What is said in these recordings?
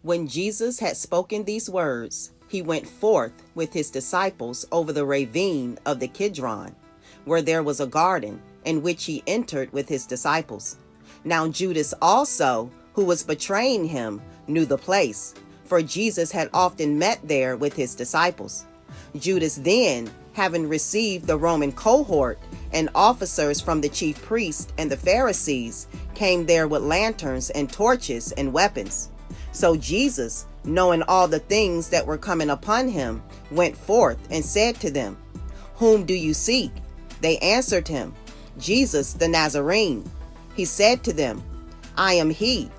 When Jesus had spoken these words, he went forth with his disciples over the ravine of the Kidron, where there was a garden, in which he entered with his disciples. Now Judas also, who was betraying him, knew the place, for Jesus had often met there with his disciples. Judas then, having received the Roman cohort and officers from the chief priests and the Pharisees, came there with lanterns and torches and weapons. So Jesus, knowing all the things that were coming upon him, went forth and said to them, "Whom do you seek?" They answered him, "Jesus the Nazarene." He said to them, "I am he."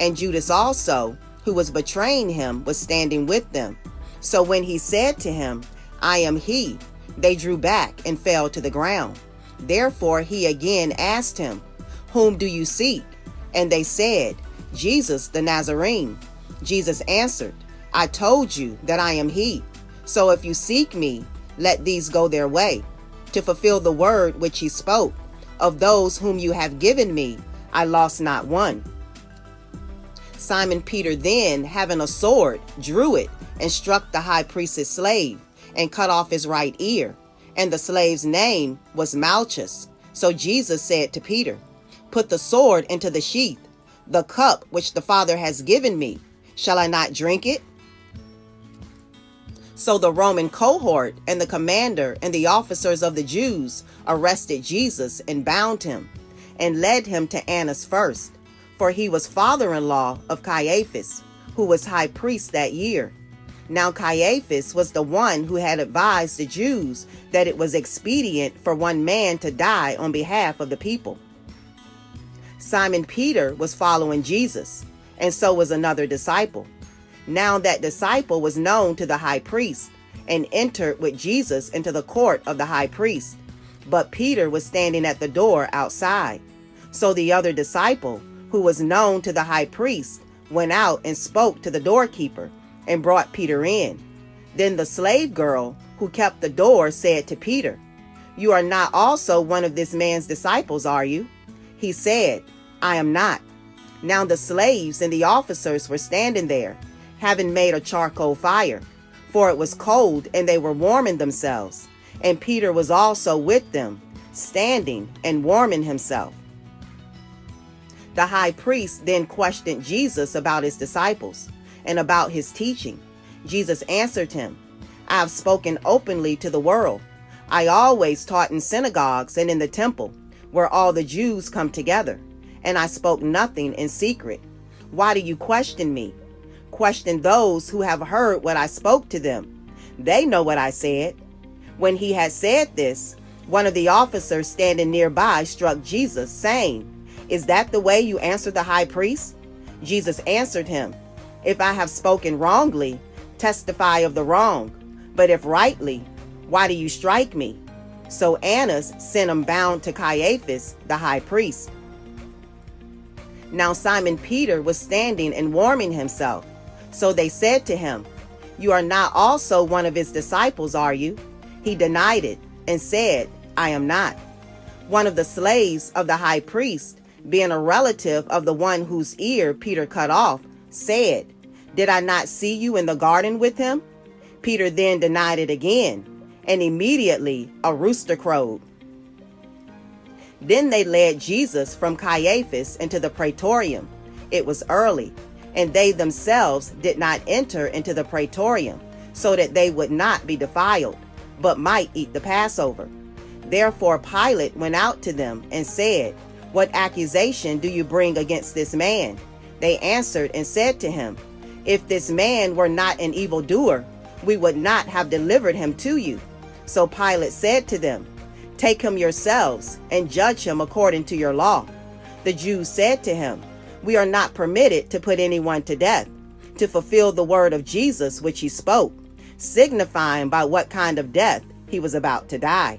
And Judas also, who was betraying him, was standing with them. So when he said to him, "I am he," they drew back and fell to the ground. Therefore he again asked him, "Whom do you seek?" And they said, "Jesus the Nazarene." Jesus answered, "I told you that I am he. So if you seek me, let these go their way, to fulfill the word which he spoke. Of those whom you have given me, I lost not one." Simon Peter then, having a sword, drew it and struck the high priest's slave and cut off his right ear. And the slave's name was Malchus. So Jesus said to Peter, "Put the sword into the sheath. The cup which the Father has given me, shall I not drink it?" So the Roman cohort and the commander and the officers of the Jews arrested Jesus and bound him and led him to Annas first, for he was father-in-law of Caiaphas, who was high priest that year. Now Caiaphas was the one who had advised the Jews that it was expedient for one man to die on behalf of the people. Simon Peter was following Jesus, and so was another disciple. Now that disciple was known to the high priest, and entered with Jesus into the court of the high priest. But Peter was standing at the door outside. So the other disciple, who was known to the high priest, went out and spoke to the doorkeeper, and brought Peter in. Then the slave girl who kept the door said to Peter, "You are not also one of this man's disciples, are you?" He said, "I am not." Now the slaves and the officers were standing there, having made a charcoal fire, for it was cold and they were warming themselves. And Peter was also with them, standing and warming himself. The high priest then questioned Jesus about his disciples and about his teaching. Jesus answered him, "I have spoken openly to the world. I always taught in synagogues and in the temple, where all the Jews come together, and I spoke nothing in secret. Why do you question me? Question those who have heard what I spoke to them. They know what I said." When he had said this, one of the officers standing nearby struck Jesus, saying, "Is that the way you answer the high priest?" Jesus answered him, "If I have spoken wrongly, testify of the wrong. But if rightly, why do you strike me?" So Annas sent him bound to Caiaphas, the high priest. Now Simon Peter was standing and warming himself. So they said to him, "You are not also one of his disciples, are you?" He denied it and said, "I am not." One of the slaves of the high priest, being a relative of the one whose ear Peter cut off, said, "Did I not see you in the garden with him?" Peter then denied it again, and immediately a rooster crowed. Then they led Jesus from Caiaphas into the praetorium. It was early, and they themselves did not enter into the praetorium, so that they would not be defiled, but might eat the Passover. Therefore Pilate went out to them and said, "What accusation do you bring against this man?" They answered and said to him, "If this man were not an evildoer, we would not have delivered him to you." So Pilate said to them, "Take him yourselves and judge him according to your law." The Jews said to him, "We are not permitted to put anyone to death, to fulfill the word of Jesus which he spoke, signifying by what kind of death he was about to die."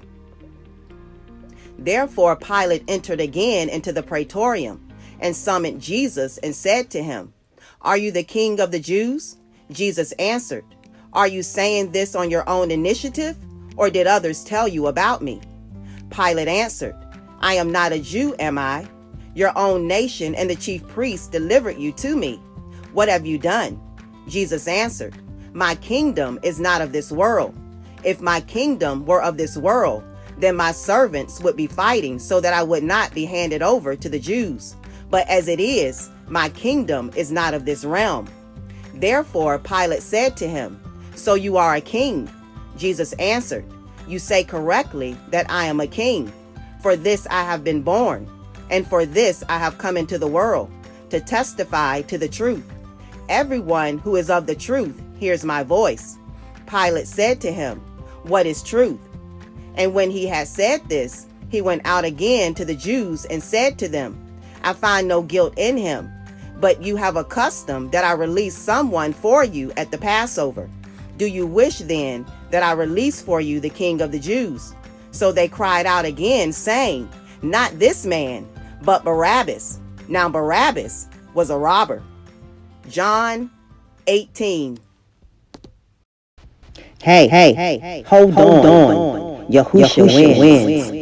Therefore Pilate entered again into the praetorium and summoned Jesus and said to him, "Are you the king of the Jews?" Jesus answered, "Are you saying this on your own initiative, or did others tell you about me?" Pilate answered, "I am not a Jew, am I? Your own nation and the chief priests delivered you to me. What have you done?" Jesus answered, My kingdom is not of this world. If my kingdom were of this world, then my servants would be fighting so that I would not be handed over to the Jews. But as it is, my kingdom is not of this realm. Therefore Pilate said to him, So you are a king? Jesus answered, You say correctly that I am a king. For this I have been born, and for this I have come into the world, to testify to the truth. Everyone who is of the truth hears my voice. Pilate said to him, What is truth? And when he had said this, he went out again to the Jews and said to them, I find no guilt in him, but you have a custom that I release someone for you at the Passover. Do you wish then that I release for you the King of the Jews? So they cried out again, saying, Not this man, but Barabbas. Now Barabbas was a robber. John 18. Hey, hold on. YAHUSHA wins.